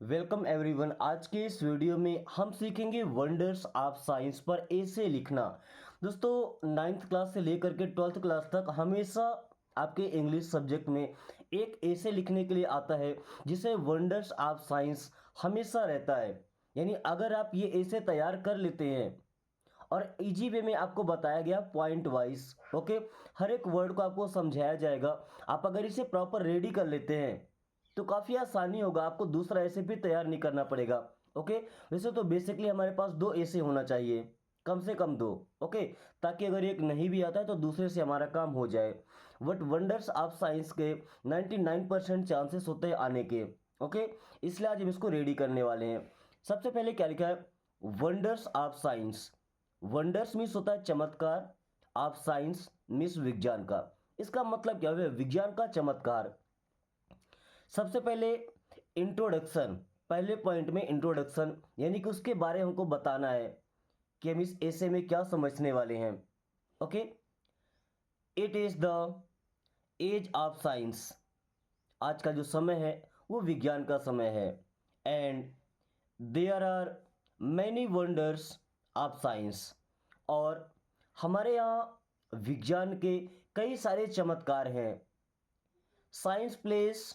Welcome everyone. आज के इस वीडियो में हम सीखेंगे वंडर्स ऑफ साइंस पर ऐसे लिखना। दोस्तों, नाइन्थ क्लास से लेकर के ट्वेल्थ क्लास तक हमेशा आपके इंग्लिश सब्जेक्ट में एक ऐसे लिखने के लिए आता है जिसे वंडर्स ऑफ साइंस हमेशा रहता है। यानी अगर आप ये ऐसे तैयार कर लेते हैं और इजी वे में आपको बताया गया पॉइंट वाइज, ओके, हर एक वर्ड को आपको समझाया जाएगा। आप अगर इसे प्रॉपर रेडी कर लेते हैं तो काफ़ी आसानी होगा, आपको दूसरा ऐसे भी तैयार नहीं करना पड़ेगा। ओके, वैसे तो बेसिकली हमारे पास दो ऐसे होना चाहिए, कम से कम दो। ओके, ताकि अगर एक नहीं भी आता है तो दूसरे से हमारा काम हो जाए। बट वंडर्स ऑफ साइंस के 99% चांसेस होते हैं आने के। ओके, इसलिए आज हम इसको रेडी करने वाले हैं। सबसे पहले क्या लिखा है? Wonders of science. Wonders means होता है चमत्कार, ऑफ साइंस मीन्स विज्ञान का। इसका मतलब क्या हुआ? विज्ञान का चमत्कार। सबसे पहले इंट्रोडक्शन, पहले पॉइंट में इंट्रोडक्शन यानी कि उसके बारे में हमको बताना है कि हम इस ऐसे में क्या समझने वाले हैं। Okay, it is the age of science. आज का जो समय है वो विज्ञान का समय है। And there are many wonders of science. और हमारे यहाँ विज्ञान के कई सारे चमत्कार हैं। Science plays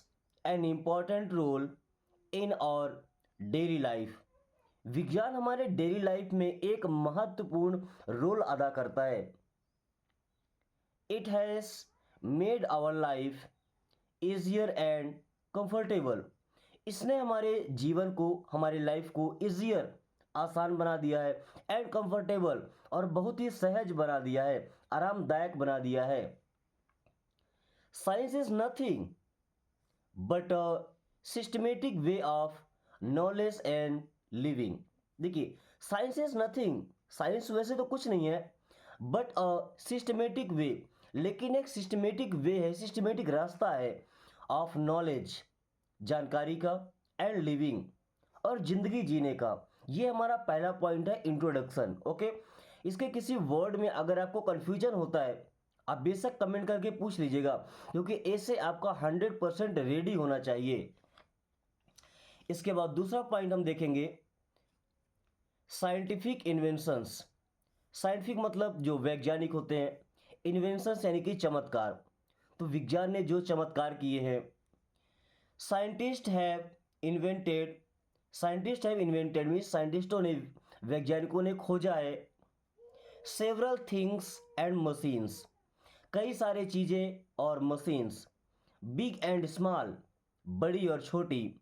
an important role in our daily life. विज्ञान हमारे डेली लाइफ में एक महत्वपूर्ण रोल अदा करता है। It has made our life easier and comfortable. इसने हमारे जीवन को, हमारी लाइफ को ईजियर, आसान बना दिया है, एंड कंफर्टेबल, और बहुत ही सहज बना दिया है, आरामदायक बना दिया है। Science is nothing but a systematic way of knowledge and living. देखिए, साइंस इज नथिंग, साइंस वैसे तो कुछ नहीं है, बट अ सिस्टमेटिक वे, लेकिन एक सिस्टमेटिक वे है, सिस्टमेटिक रास्ता है, ऑफ नॉलेज, जानकारी का, एंड लिविंग, और जिंदगी जीने का। ये हमारा पहला पॉइंट है, इंट्रोडक्शन। ओके, इसके किसी वर्ड में अगर आपको कंफ्यूजन होता है, आप बेशक कमेंट करके पूछ लीजिएगा, क्योंकि ऐसे आपका 100% रेडी होना चाहिए। इसके बाद दूसरा पॉइंट हम देखेंगे, साइंटिफिक इन्वेंशंस। साइंटिफिक मतलब जो वैज्ञानिक होते हैं, इन्वेंशंस यानी कि चमत्कार। तो विज्ञान ने जो चमत्कार किए हैं, scientist have invented, scientist have invented means साइंटिस्टों ने, वैज्ञानिकों ने खोजा है, सेवरल थिंग्स एंड मशीन्स, कई सारे चीज़ें और मशीन्स, बिग एंड स्मॉल, बड़ी और छोटी,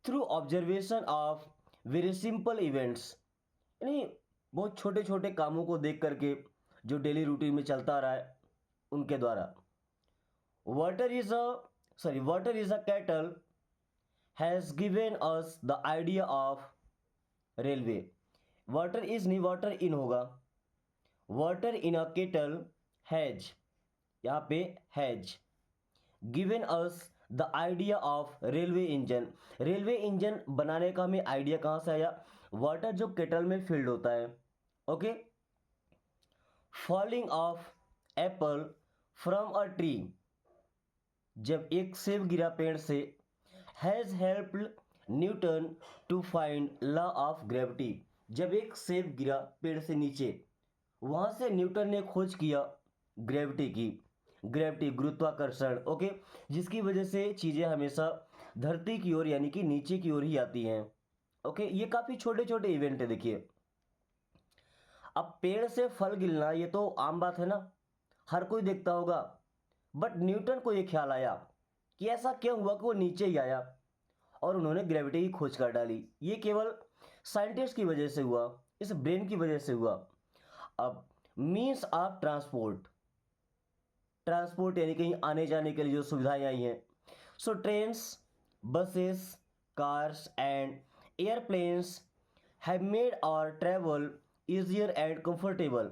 through observation of very simple events, यानी बहुत छोटे छोटे कामों को देख करके जो डेली रूटीन में चलता रहा है उनके द्वारा। Water is a cattle has given us the idea of railway. Water is नहीं, वाटर इन होगा। Water in a kettle has, यहाँ पे has given us the idea of railway engine. Railway engine बनाने का हमें आइडिया कहाँ से आया? वाटर जो केटल में फिल्ड होता है। Okay, falling of apple from a tree, जब एक सेब गिरा पेड़ से, has helped Newton to find law of gravity. जब एक सेब गिरा पेड़ से नीचे, वहाँ से न्यूटन ने खोज किया ग्रेविटी की, ग्रेविटी गुरुत्वाकर्षण। ओके, जिसकी वजह से चीज़ें हमेशा धरती की ओर यानी कि नीचे की ओर ही आती हैं। ओके, ये काफ़ी छोटे छोटे इवेंट है। देखिए, अब पेड़ से फल गिरना ये तो आम बात है ना, हर कोई देखता होगा। बट न्यूटन को ये ख्याल आया कि ऐसा क्यों हुआ कि वो नीचे ही आया, और उन्होंने ग्रेविटी की खोज कर डाली। ये केवल साइंटिस्ट की वजह से हुआ, इस ब्रेन की वजह से हुआ। अब मीन्स ऑफ ट्रांसपोर्ट, ट्रांसपोर्ट यानी कहीं आने जाने के लिए जो सुविधाएं आई हैं। So trains, buses, cars and airplanes have made our travel easier and comfortable.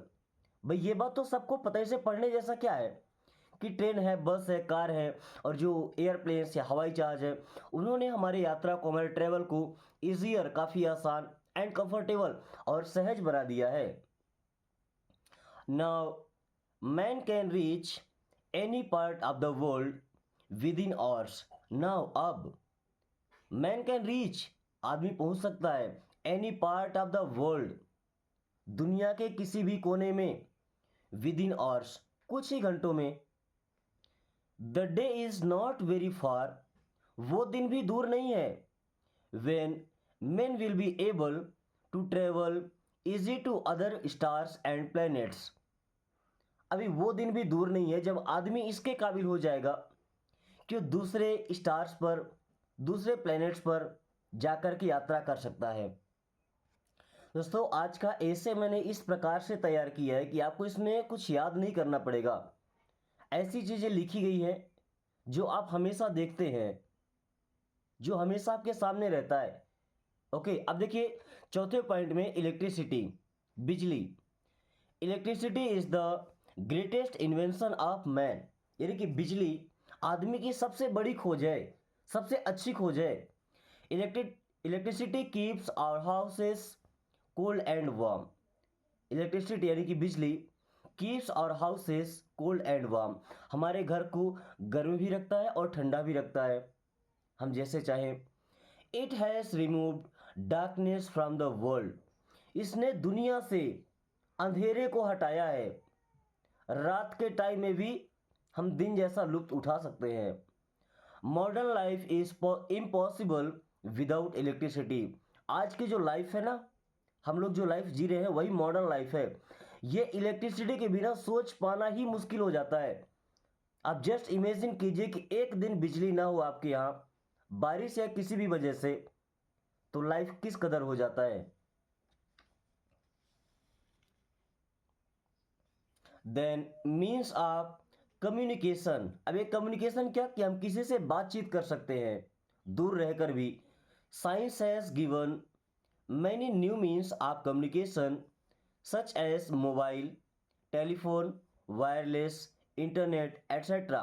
भाई ये बात तो सबको पता है, इसे पढ़ने जैसा क्या है कि ट्रेन है, बस है, कार है, और जो एयरप्लेन्स या हवाई जहाज है, उन्होंने हमारी यात्रा को, हमारे ट्रैवल को ईजियर, काफ़ी आसान, एंड कंफर्टेबल, और सहज बना दिया है। Now man can reach any part of the world with in hours. Now अब मैन कैन रीच, आदमी पहुंच सकता है any part of the world, दुनिया के किसी भी कोने में, विद इन आवर्स, कुछ ही घंटों में। The day is not very far, वो दिन भी दूर नहीं है। When men will be able to travel easy to other stars and planets, अभी वो दिन भी दूर नहीं है जब आदमी इसके काबिल हो जाएगा कि वो दूसरे स्टार्स पर, दूसरे प्लैनेट्स पर जाकर के यात्रा कर सकता है। दोस्तों आज का ऐसे मैंने इस प्रकार से तैयार किया है कि आपको इसमें कुछ याद नहीं करना पड़ेगा। ऐसी चीज़ें लिखी गई हैं जो आप हमेशा देखते हैं, जो हमेशा आपके सामने रहता है। ओके, अब देखिए चौथे पॉइंट में इलेक्ट्रिसिटी, बिजली। Electricity is the greatest invention of man, यानी कि बिजली आदमी की सबसे बड़ी खोज है, सबसे अच्छी खोज है। Electricity keeps our houses cold and warm. Electricity यानी कि बिजली keeps our houses cold and warm, हमारे घर को गर्म भी रखता है और ठंडा भी रखता है, हम जैसे चाहें। It has removed darkness from the world, इसने दुनिया से अंधेरे को हटाया है। रात के टाइम में भी हम दिन जैसा लुत्फ उठा सकते हैं। Modern life is impossible without electricity, आज की जो लाइफ है ना, हम लोग जो लाइफ जी रहे हैं वही मॉडर्न लाइफ है। ये इलेक्ट्रिसिटी के बिना सोच पाना ही मुश्किल हो जाता है। आप जस्ट इमेजिन कीजिए कि एक दिन बिजली ना हो आपके यहाँ, बारिश या किसी भी वजह से, तो लाइफ किस कदर हो जाता है। देन मीन्स ऑफ कम्युनिकेशन, अब ये कम्युनिकेशन क्या कि हम किसी से बातचीत कर सकते हैं दूर रहकर भी। Science has given many new means of communication such as mobile, telephone, wireless, internet etcetera.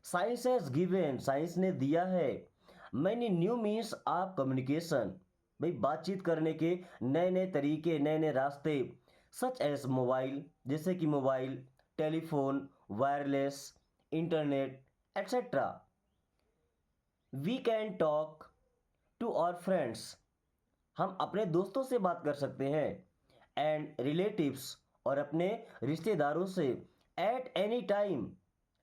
Science has given, science ने दिया है, many new means of communication, भाई बातचीत करने के नए नए तरीके, नए नए रास्ते। सच एज मोबाइल, जैसे कि mobile, telephone, wireless, internet etcetera. We can talk to our friends, हम अपने दोस्तों से बात कर सकते हैं। एंड रिलेटिव्स, और अपने रिश्तेदारों से। At any time,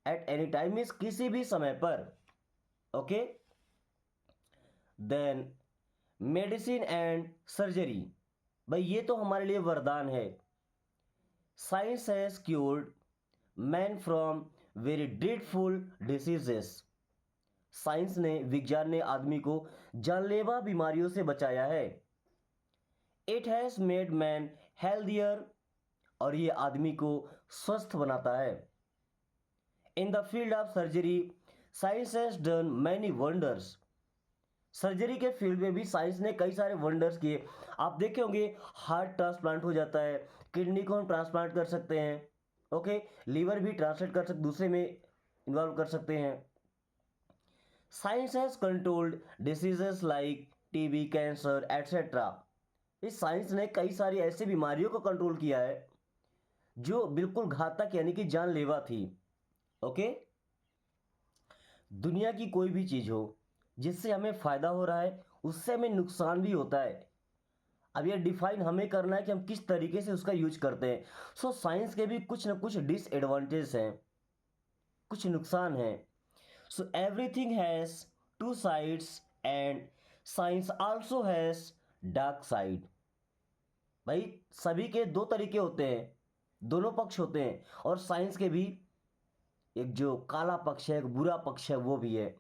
at any time means किसी भी समय पर। Okay, then medicine and surgery, भाई ये तो हमारे लिए वरदान है। Science has cured man from very dreadful diseases, science ने, विज्ञान ने आदमी को जानलेवा बीमारियों से बचाया है। It has made man healthier, और ये आदमी को स्वस्थ बनाता है। In the field of surgery science has done many wonders, surgery के फील्ड में भी साइंस ने कई सारे वंडर्स किए। आप देखे होंगे हार्ट ट्रांसप्लांट हो जाता है, किडनी को हम ट्रांसप्लांट कर सकते हैं। ओके, लीवर भी ट्रांसलेट कर सकते, दूसरे में इन्वॉल्व कर सकते हैं। Science has controlled diseases like TB, cancer etcetera. इस साइंस ने कई सारी ऐसी बीमारियों को कंट्रोल किया है जो बिल्कुल घातक यानी कि जानलेवा थी। ओके, दुनिया की कोई भी चीज़ हो जिससे हमें फ़ायदा हो रहा है, उससे हमें नुकसान भी होता है। अब ये डिफाइन हमें करना है कि हम किस तरीके से उसका यूज करते हैं। सो साइंस के भी कुछ ना कुछ डिसएडवांटेज हैं, कुछ नुकसान हैं। So everything has two sides and science also has dark side, भाई सभी के दो तरीके होते हैं, दोनों पक्ष होते हैं, और साइंस के भी एक जो काला पक्ष है, एक बुरा पक्ष है, वो भी है।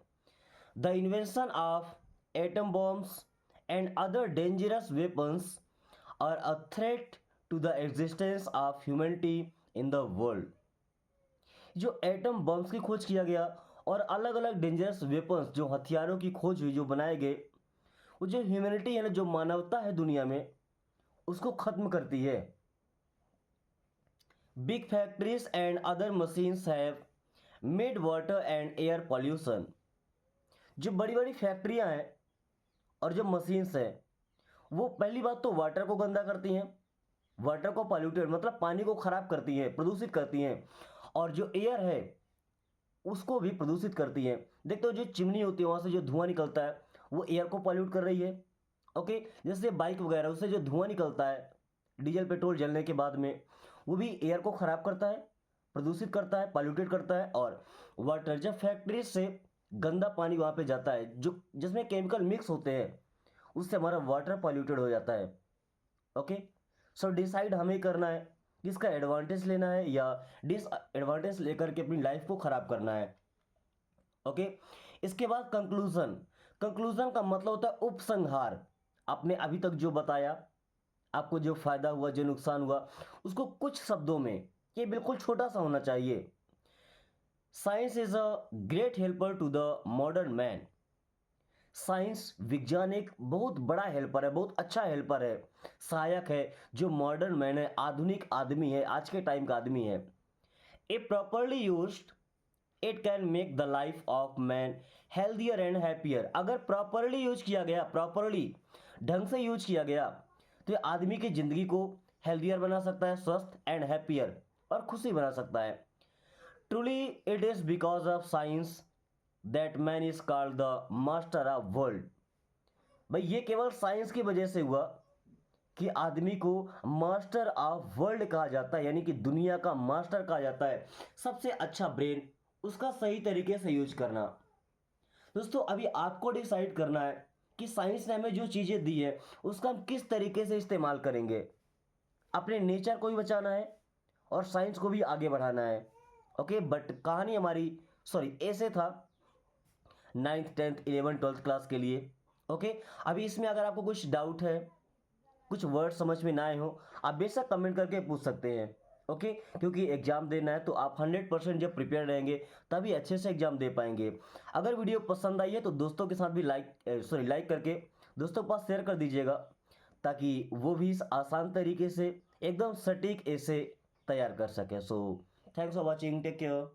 The invention of atom bombs and other dangerous weapons are a threat to the existence of humanity in the world. जो एटम बॉम्ब्स की खोज किया गया और अलग अलग डेंजरस वेपन्स, जो हथियारों की खोज हुई, जो बनाए गए, वो जो ह्यूमैनिटी है ना, जो मानवता है दुनिया में, उसको खत्म करती है। Big factories and other machines have made water and air pollution. जो बड़ी बड़ी फैक्ट्रियां हैं और जो मशीन्स हैं, वो पहली बात तो वाटर को गंदा करती हैं, वाटर को पॉल्यूटेड मतलब पानी को खराब करती हैं, प्रदूषित करती हैं। और जो एयर है उसको भी प्रदूषित करती हैं। देखते हो जो चिमनी होती है, वहाँ से जो धुआं निकलता है, वो एयर को पॉल्यूट कर रही है। ओके, जैसे बाइक वगैरह उससे जो धुआं निकलता है डीजल पेट्रोल जलने के बाद में, वो भी एयर को ख़राब करता है, प्रदूषित करता है, पॉल्यूटेड करता है। और वाटर, जब फैक्ट्री से गंदा पानी वहाँ पे जाता है जो जिसमें केमिकल मिक्स होते हैं, उससे हमारा वाटर पॉल्यूटेड हो जाता है। ओके, सो डिसाइड हमें करना है कि इसका एडवांटेज लेना है या डिसएडवांटेज लेकर के अपनी लाइफ को ख़राब करना है। ओके, इसके बाद कंक्लूजन। कंक्लूजन का मतलब होता है उपसंहार। आपने अभी तक जो बताया, आपको जो फायदा हुआ, जो नुकसान हुआ, उसको कुछ शब्दों में, ये बिल्कुल छोटा सा होना चाहिए। Science is a great helper to the modern man. Science, विज्ञान एक बहुत बड़ा हेल्पर है, बहुत अच्छा हेल्पर है, सहायक है, जो मॉडर्न मैन है, आधुनिक आदमी है, आज के टाइम का आदमी है। A properly used it can make the life of man healthier and happier. अगर प्रॉपरली यूज किया गया, प्रॉपरली ढंग से यूज किया गया, तो ये आदमी की जिंदगी को हेल्थियर बना सकता है, स्वस्थ एंड हैप्पियर, और खुशी बना सकता है। Truly it is because of science that man is called the master of world. भाई ये केवल साइंस की वजह से हुआ कि आदमी को मास्टर ऑफ वर्ल्ड कहा जाता है, यानी कि दुनिया का मास्टर कहा जाता है। सबसे अच्छा ब्रेन, उसका सही तरीके से यूज करना। दोस्तों अभी आपको डिसाइड करना है कि साइंस ने हमें जो चीज़ें दी है उसका हम किस तरीके से इस्तेमाल करेंगे। अपने नेचर को भी बचाना है और साइंस को भी आगे बढ़ाना है। ओके, बट कहानी हमारी, सॉरी, ऐसे था 9th 10th 11th 12th class के लिए। ओके, अभी इसमें अगर आपको कुछ डाउट है, कुछ वर्ड समझ में ना आए हो, आप बेशक कमेंट करके पूछ सकते हैं। ओके, क्योंकि एग्जाम देना है तो आप 100% जब प्रिपेयर रहेंगे तभी अच्छे से एग्जाम दे पाएंगे। अगर वीडियो पसंद आई है तो दोस्तों के साथ भी लाइक करके दोस्तों के पास शेयर कर दीजिएगा, ताकि वो भी इस आसान तरीके से एकदम सटीक ऐसे तैयार कर सके। So thanks for watching, take care.